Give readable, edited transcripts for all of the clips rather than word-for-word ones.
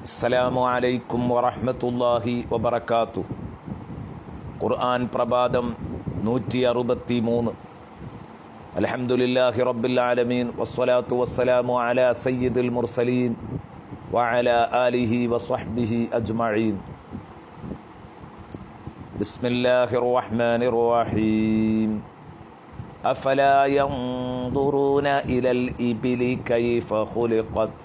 അസ്സലാമു അലൈക്കും വറഹ്മത്തുള്ളാഹി വബറകാതുഹു. ഖുർആൻ പ്രഭാതം 163. അൽഹംദുലില്ലാഹി റബ്ബിൽ ആലമീൻ വസ്സലാത്തു വസ്സലാമു അലാ സയ്യിദിൽ മുർസലീൻ വഅലാ ആലിഹി വസ്വഹ്ബിഹി അജ്മഈൻ. ബിസ്മില്ലാഹിർ റഹ്മാനിർ റഹീം. അഫലാ യൻദുറൂന ഇലൽ ഇബിലി കൈഫ ഖുലിഖത്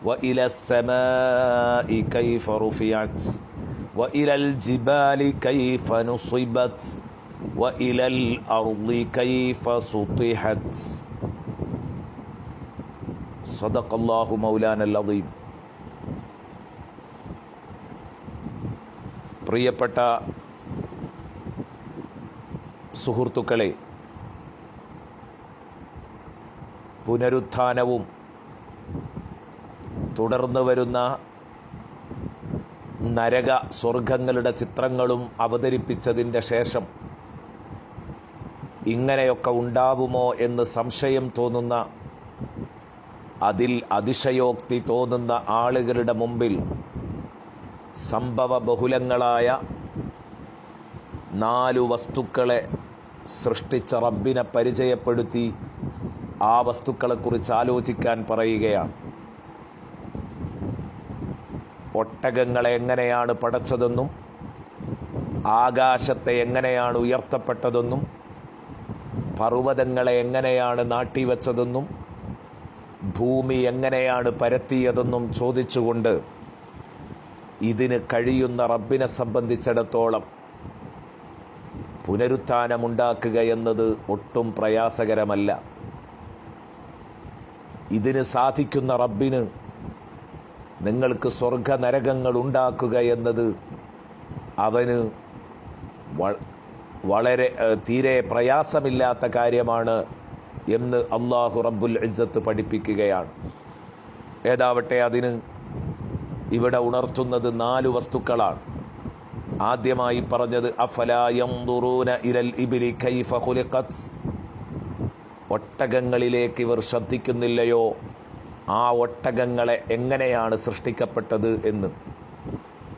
وإلى السماء كيف رفعت وإلى الجبال كيف نصبت وإلى الأرض كيف سطحت. صدق الله مولانا العظيم. പ്രിയപ്പെട്ട സുഹൃത്തുക്കളെ, പുനരുത്ഥാനവും തുടർന്നു വരുന്ന നരക സ്വർഗങ്ങളുടെ ചിത്രങ്ങളും അവതരിപ്പിച്ചതിൻ്റെ ശേഷം ഇങ്ങനെയൊക്കെ ഉണ്ടാവുമോ എന്ന് സംശയം തോന്നുന്ന, അതിൽ അതിശയോക്തി തോന്നുന്ന ആളുകളുടെ മുമ്പിൽ സംഭവ ബഹുലങ്ങളായ 4 വസ്തുക്കളെ സൃഷ്ടിച്ച റബ്ബിനെ പരിചയപ്പെടുത്തി ആ വസ്തുക്കളെക്കുറിച്ച് ആലോചിക്കാൻ പറയുകയാണ്. ഒട്ടകങ്ങളെ എങ്ങനെയാണ് പടച്ചതെന്നും ആകാശത്തെ എങ്ങനെയാണ് ഉയർത്തപ്പെട്ടതെന്നും പർവ്വതങ്ങളെ എങ്ങനെയാണ് നാട്ടിവെച്ചതെന്നും ഭൂമി എങ്ങനെയാണ് പരത്തിയതെന്നും ചോദിച്ചുകൊണ്ട് ഇതിന് കഴിയുന്ന റബ്ബിനെ സംബന്ധിച്ചിടത്തോളം പുനരുത്ഥാനമുണ്ടാക്കുക എന്നത് ഒട്ടും പ്രയാസകരമല്ല. ഇതിന് സാധിക്കുന്ന റബ്ബിന് നിങ്ങൾക്ക് സ്വർഗ നരകങ്ങൾ ഉണ്ടാക്കുക എന്നത് അവന് വളരെ തീരെ പ്രയാസമില്ലാത്ത കാര്യമാണ് എന്ന് അല്ലാഹു റബ്ബുൽ ഇസ്സത്ത് പഠിപ്പിക്കുകയാണ്. ഏതാവട്ടെ, അതിന് ഇവിടെ ഉണർത്തുന്നത് 4 വസ്തുക്കളാണ്. ആദ്യമായി പറഞ്ഞത് അഫലാ യൻദുറൂന ഇലൽ ഇബ്ലി കൈഫ ഖുലിഖത്. ഒട്ടകങ്ങളിലേക്ക് ഇവർ ശ്രദ്ധിക്കുന്നില്ലയോ, ആ ഒട്ടകങ്ങളെ എങ്ങനെയാണ് സൃഷ്ടിക്കപ്പെട്ടത് എന്ന്.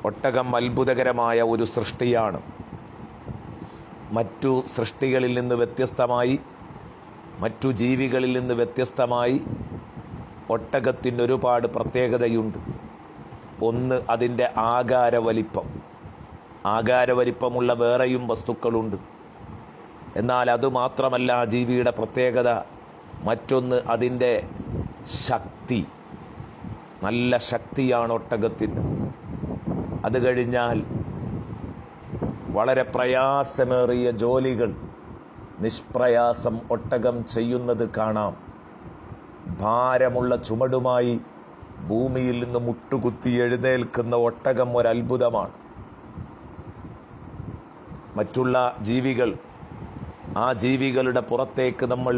ഒട്ടകം അത്ഭുതകരമായ ഒരു സൃഷ്ടിയാണ്. മറ്റു സൃഷ്ടികളിൽ നിന്ന് വ്യത്യസ്തമായി, മറ്റു ജീവികളിൽ നിന്ന് വ്യത്യസ്തമായി ഒട്ടകത്തിന് ഒരുപാട് പ്രത്യേകതയുണ്ട്. ഒന്ന്, അതിൻ്റെ ആകാരവലിപ്പം. ആകാരവലിപ്പമുള്ള വേറെയും വസ്തുക്കളുണ്ട്. എന്നാൽ അതുമാത്രമല്ല ആ ജീവിയുടെ പ്രത്യേകത. മറ്റൊന്ന്, അതിൻ്റെ ശക്തി. നല്ല ശക്തിയാണ് ഒട്ടകത്തിന്. അത് കഴിഞ്ഞാൽ വളരെ പ്രയാസമേറിയ ജോലികൾ നിഷ്പ്രയാസം ഒട്ടകം ചെയ്യുന്നത് കാണാം. ഭാരമുള്ള ചുമടുമായി ഭൂമിയിൽ നിന്ന് മുട്ടുകുത്തി എഴുന്നേൽക്കുന്ന ഒട്ടകം ഒരത്ഭുതമാണ്. മറ്റുള്ള ജീവികൾ, ആ ജീവികളുടെ പുറത്തേക്ക് നമ്മൾ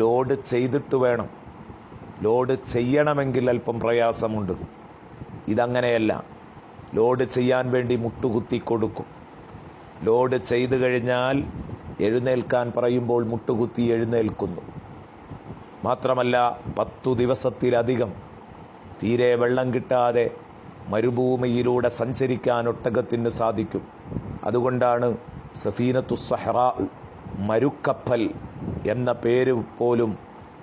ലോഡ് ചെയ്തിട്ട് വേണം. ലോഡ് ചെയ്യണമെങ്കിൽ അല്പം പ്രയാസമുണ്ട്. ഇതങ്ങനെയല്ല. ലോഡ് ചെയ്യാൻ വേണ്ടി മുട്ടുകുത്തി കൊടുക്കും. ലോഡ് ചെയ്തു കഴിഞ്ഞാൽ എഴുന്നേൽക്കാൻ പറയുമ്പോൾ മുട്ടുകുത്തി എഴുന്നേൽക്കുന്നു. മാത്രമല്ല 10 ദിവസത്തിലധികം തീരെ വെള്ളം കിട്ടാതെ മരുഭൂമിയിലൂടെ സഞ്ചരിക്കാൻ ഒട്ടകത്തിന് സാധിക്കും. അതുകൊണ്ടാണ് സഫീനത്തുസ് സഹ്റാ, മരുക്കപ്പൽ എന്ന പേര് പോലും,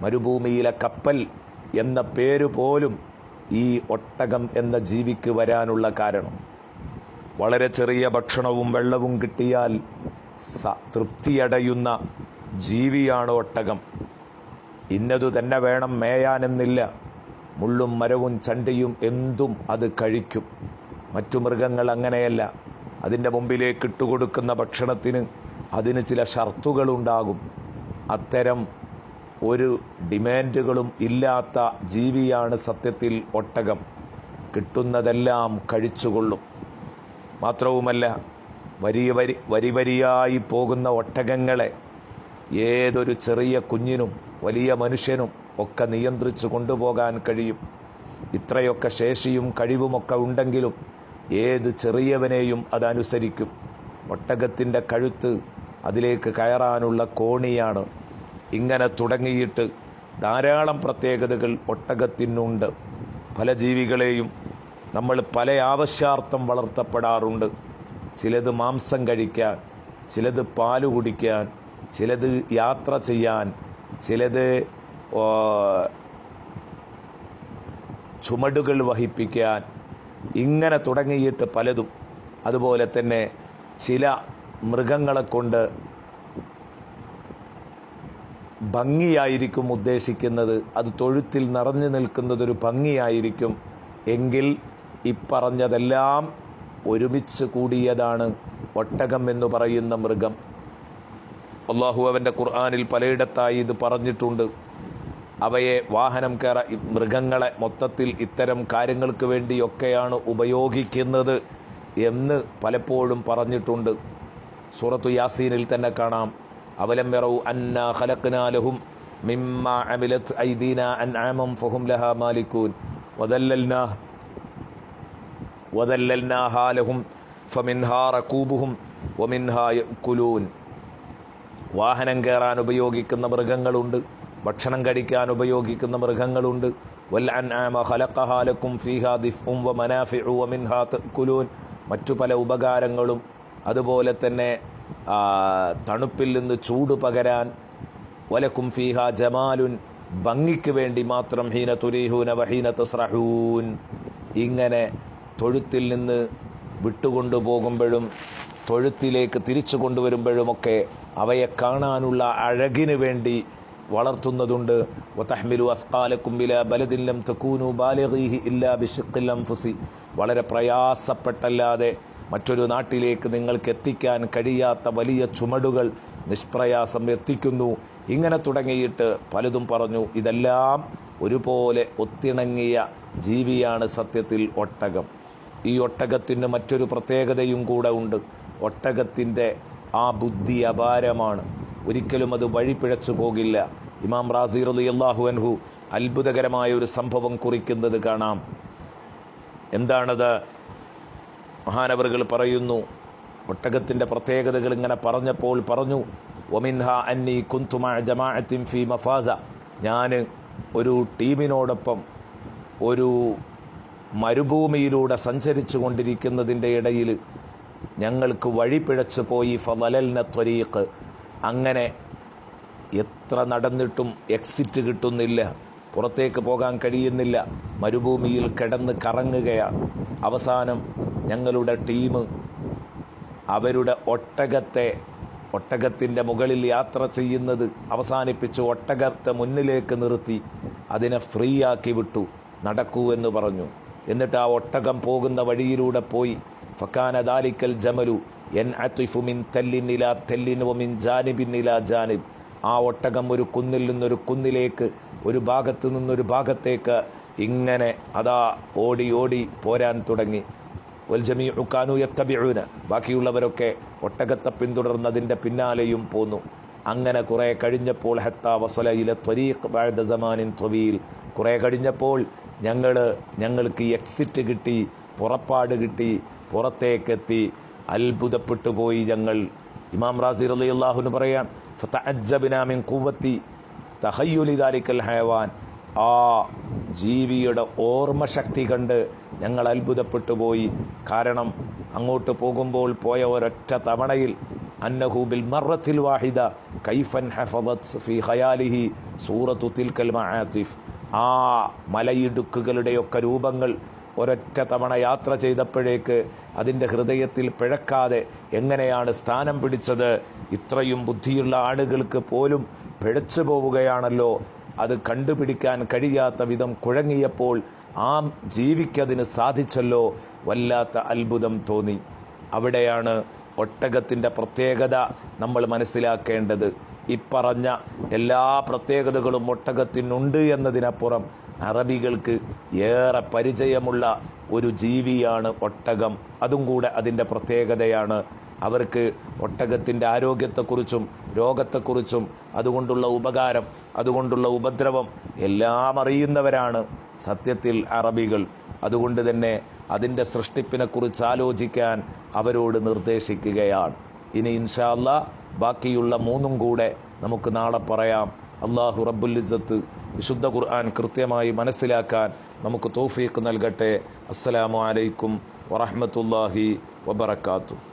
മരുഭൂമിയിലെ കപ്പൽ എന്ന പേര് പോലും ഈ ഒട്ടകം എന്ന ജീവിക്ക് വരാനുള്ള കാരണം. വളരെ ചെറിയ ഭക്ഷണവും വെള്ളവും കിട്ടിയാൽ തൃപ്തിയടയുന്ന ജീവിയാണ് ഒട്ടകം. ഇന്നതു തന്നെ വേണം മേയാനെന്നില്ല. മുള്ളും മരവും ചണ്ടിയും എന്തും അത് കഴിക്കും. മറ്റു മൃഗങ്ങൾ അങ്ങനെയല്ല. അതിൻ്റെ മുമ്പിലേക്ക് ഇട്ടുകൊടുക്കുന്ന ഭക്ഷണത്തിന് അതിന് ചില ഷർത്തുകളുണ്ടാകും. അത്തരം ഒരു ഡിമാൻഡുകളും ഇല്ലാത്ത ജീവിയാണ് സത്യത്തിൽ ഒട്ടകം. കിട്ടുന്നതെല്ലാം കഴിച്ചുകൊള്ളും. മാത്രവുമല്ല, വരിയായി പോകുന്ന ഒട്ടകങ്ങളെ ഏതൊരു ചെറിയ കുഞ്ഞിനും വലിയ മനുഷ്യനും ഒക്കെ നിയന്ത്രിച്ചു കൊണ്ടുപോകാൻ കഴിയും. ഇത്രയൊക്കെ ശേഷിയും കഴിവുമൊക്കെ ഉണ്ടെങ്കിലും ഏത് ചെറിയവനെയും അതനുസരിക്കും. ഒട്ടകത്തിൻ്റെ കഴുത്ത് അതിലേക്ക് കയറാനുള്ള കോണിയാണ്. ഇങ്ങനെ തുടങ്ങിയിട്ട് ധാരാളം പ്രത്യേകതകൾ ഒട്ടകത്തിനുണ്ട്. പല ജീവികളെയും നമ്മൾ പല ആവശ്യാർത്ഥം വളർത്തപ്പെടാറുണ്ട്. ചിലത് മാംസം കഴിക്കാൻ, ചിലത് പാല് കുടിക്കാൻ, ചിലത് യാത്ര ചെയ്യാൻ, ചിലത് ചുമടുകൾ വഹിപ്പിക്കാൻ, ഇങ്ങനെ തുടങ്ങിയിട്ട് പലതും. അതുപോലെ തന്നെ ചില മൃഗങ്ങളെ കൊണ്ട് ഭംഗിയായിരിക്കും ഉദ്ദേശിക്കുന്നത്, അത് തൊഴുത്തിൽ നിറഞ്ഞു നിൽക്കുന്നതൊരു ഭംഗിയായിരിക്കും. എങ്കിൽ ഇപ്പറഞ്ഞതെല്ലാം ഒരുമിച്ച് കൂടിയതാണ് ഒട്ടകം എന്ന് പറയുന്ന മൃഗം. അള്ളാഹു അവൻ്റെ ഖുർആനിൽ പലയിടത്തായി ഇത് പറഞ്ഞിട്ടുണ്ട്. അവയെ വാഹനം മൃഗങ്ങളെ മൊത്തത്തിൽ ഇത്തരം കാര്യങ്ങൾക്ക് വേണ്ടിയൊക്കെയാണ് ഉപയോഗിക്കുന്നത് എന്ന് പലപ്പോഴും പറഞ്ഞിട്ടുണ്ട്. സൂറത്തു യാസീനിൽ തന്നെ കാണാം, അവലം യറൗ അന്നാ ഖലഖ്നാ ലഹും മിമ്മാ അമിലത് ഐദീനാ അൻആമൻ ഫഹും ലഹാ മാലികൂൻ വദല്ലൽനാഹാ ലഹും ഫമിൻഹാ റകൂബുഹും വമിൻഹാ യഅ്കുലൂൻ. വാഹനം കയറാൻ ഉപയോഗിക്കുന്ന മൃഗങ്ങളുണ്ട്, ഭക്ഷണം കഴിക്കാൻ ഉപയോഗിക്കുന്ന മൃഗങ്ങളുണ്ട്. വൽ അൻആമ ഖലഖഹാ ലക്കും ഫീഹാ ദിഫ്ഉൻ വമനാഫിഉ വമിൻഹാ തഅ്കുലൂൻ. മറ്റു പല ഉപകാരങ്ങളും, അതുപോലെ തന്നെ തണുപ്പിൽ നിന്ന് ചൂട് പകരാൻ, വലക്കും ഫീഹാ ജമാലുൻ, ഭംഗിക്ക് വേണ്ടി മാത്രം, ഹീന തുരീഹൂന വഹീന തസ്റഹൂൻ. ഇങ്ങനെ തൊഴുത്തിൽ നിന്ന് വിട്ടുകൊണ്ടുപോകുമ്പോഴും തൊഴുത്തിലേക്ക് തിരിച്ചു കൊണ്ടുവരുമ്പോഴുമൊക്കെ അവയെ കാണാനുള്ള അഴകിന് വേണ്ടി വളർത്തുന്നതുണ്ട്. വതഹ്മിലു അസ്ഖാലക്കും ബിലാ ബലദിൻ ലം തകൂനു ബാലിഗീഹി ഇല്ലാ ബിശിഖിൽ അൻഫുസി. വളരെ പ്രയാസപ്പെട്ടല്ലാതെ മറ്റൊരു നാട്ടിലേക്ക് നിങ്ങൾക്ക് എത്തിക്കാൻ കഴിയാത്ത വലിയ ചുമടുകൾ നിഷ്പ്രയാസം എത്തിക്കുന്നു. ഇങ്ങനെ തുടങ്ങിയിട്ട് പലതും പറഞ്ഞു. ഇതെല്ലാം ഒരുപോലെ ഒത്തിണങ്ങിയ ജീവിയാണ് സത്യത്തിൽ ഒട്ടകം. ഈ ഒട്ടകത്തിന് മറ്റൊരു പ്രത്യേകതയും കൂടെ ഉണ്ട്. ഒട്ടകത്തിൻ്റെ ആ ബുദ്ധി അപാരമാണ്. ഒരിക്കലും അത് വഴിപിഴച്ചു പോകില്ല. ഇമാം റാസി റളിയല്ലാഹു അൻഹു അത്ഭുതകരമായ ഒരു സംഭവം കുറിക്കുന്നത് കാണാം. എന്താണത്? മഹാനവറുകൾ പറയുന്നു, ഒട്ടകത്തിൻ്റെ പ്രത്യേകതകൾ ഇങ്ങനെ പറഞ്ഞപ്പോൾ പറഞ്ഞു, വമിൻഹാ അന്നി കുന്തു മഅ ജമാഅത്തിൻ ഫീ മഫാസ. ഞാൻ ഒരു ടീമിനോടൊപ്പം ഒരു മരുഭൂമിയിലൂടെ സഞ്ചരിച്ചു കൊണ്ടിരിക്കുന്നതിൻ്റെ ഇടയിൽ ഞങ്ങൾക്ക് വഴി പിഴച്ചു പോയി. ഫളലൽന ത്വരീഖ്. അങ്ങനെ എത്ര നടന്നിട്ടും എക്സിറ്റ് കിട്ടുന്നില്ല, പുറത്തേക്ക് പോകാൻ കഴിയുന്നില്ല. മരുഭൂമിയിൽ കിടന്ന് കറങ്ങുകയാണ്. അവസാനം ഞങ്ങളുടെ ടീം അവരുടെ ഒട്ടകത്തിൻ്റെ മുകളിൽ യാത്ര ചെയ്യുന്നത് അവസാനിപ്പിച്ച് ഒട്ടകത്തെ മുന്നിലേക്ക് നിർത്തി അതിനെ ഫ്രീ ആക്കി വിട്ടു. നടക്കൂ എന്ന് പറഞ്ഞു. എന്നിട്ട് ആ ഒട്ടകം പോകുന്ന വഴിയിലൂടെ പോയി. ഫക്കാന ദാലിക്കൽ ജമലു യൻഅതിഫു മിൻ തല്ലിൻ ഇലാ തല്ലിൻ വമിൻ ജാനിബിൻ ഇലാ ജാനിബ്. ആ ഒട്ടകം ഒരു കുന്നിൽ നിന്നൊരു കുന്നിലേക്ക്, ഒരു ഭാഗത്ത് നിന്നൊരു ഭാഗത്തേക്ക് ഇങ്ങനെ അതാ ഓടി ഓടി പോരാൻ തുടങ്ങി. വൽ ജമീഉ കാനൂ യത്തബിഊന. ബാക്കിയുള്ളവരൊക്കെ ഒട്ടകത്തെ പിന്തുടർന്നതിൻ്റെ പിന്നാലെയും പോന്നു. അങ്ങനെ കുറേ കഴിഞ്ഞപ്പോൾ ഹത്താ വസല ഇല ത്വരീഖ് ബഅദ സമാനിൻ ത്വീൽ. കുറേ കഴിഞ്ഞപ്പോൾ ഞങ്ങൾക്ക് എക്സിറ്റ് കിട്ടി, പുറപ്പാട് കിട്ടി, പുറത്തേക്കെത്തി. അത്ഭുതപ്പെട്ടു പോയി ഞങ്ങൾ. ഇമാം റാസി റളിയല്ലാഹു അൻഹു പറയാൻ, ഫതഅജ്ജബ്നാ മിൻ ഖുവ്വത്തി തഖയ്യുലി ദാലിക്കൽ ഹയവാൻ. ആ ജീവിയുടെ ഓർമ്മശക്തി കണ്ട് ഞങ്ങൾ അത്ഭുതപ്പെട്ടു പോയി. കാരണം അങ്ങോട്ട് പോകുമ്പോൾ പോയ ഒരൊറ്റ തവണയിൽ അന്നഹു ബിൽ മറത്തിൽ വാഹിദ കൈഫൻ ഹഫദത് ഫി ഖയാലിഹി സൂറത്തു തിൽക്കൽ മആതിഫ്. ആ മലയിടുക്കുകളുടെയൊക്കെ രൂപങ്ങൾ ഒരൊറ്റ തവണ യാത്ര ചെയ്തപ്പോഴേക്ക് അതിൻ്റെ ഹൃദയത്തിൽ പിഴക്കാതെ എങ്ങനെയാണ് സ്ഥാനം പിടിച്ചത്? ഇത്രയും ബുദ്ധിയുള്ള ആളുകൾക്ക് പോലും പിഴച്ചു പോവുകയാണല്ലോ. അത് കണ്ടുപിടിക്കാൻ കഴിയാത്ത വിധം കുഴങ്ങിയപ്പോൾ ആ ജീവിക്കതിന് സാധിച്ചല്ലോ. വല്ലാത്ത അത്ഭുതം തോന്നി. അവിടെയാണ് ഒട്ടകത്തിൻ്റെ പ്രത്യേകത നമ്മൾ മനസ്സിലാക്കേണ്ടത്. ഇപ്പറഞ്ഞ എല്ലാ പ്രത്യേകതകളും ഒട്ടകത്തിനുണ്ട് എന്നതിനപ്പുറം അറബികൾക്ക് ഏറെ പരിചയമുള്ള ഒരു ജീവിയാണ് ഒട്ടകം. അതും കൂടെ അതിൻ്റെ പ്രത്യേകതയാണ്. അവർക്ക് ഒട്ടകത്തിൻ്റെ ആരോഗ്യത്തെക്കുറിച്ചും രോഗത്തെക്കുറിച്ചും അതുകൊണ്ടുള്ള ഉപകാരം, അതുകൊണ്ടുള്ള ഉപദ്രവം എല്ലാം അറിയുന്നവരാണ് സത്യത്തിൽ അറബികൾ. അതുകൊണ്ട് തന്നെ അതിൻ്റെ സൃഷ്ടിപ്പിനെക്കുറിച്ച് ആലോചിക്കാൻ അവരോട് നിർദ്ദേശിക്കുകയാണ്. ഇനി ഇൻഷാ അല്ലാഹ് ബാക്കിയുള്ള മൂന്നും കൂടെ നമുക്ക് നാളെ പറയാം. അല്ലാഹു റബ്ബുൽ ഇസ്സത്ത് വിശുദ്ധ ഖുർആൻ കൃത്യമായി മനസ്സിലാക്കാൻ നമുക്ക് തൗഫീഖ് നൽകട്ടെ. അസ്സലാമു അലൈക്കും വറഹ്മത്തുള്ളാഹി വബറകാതുഹു.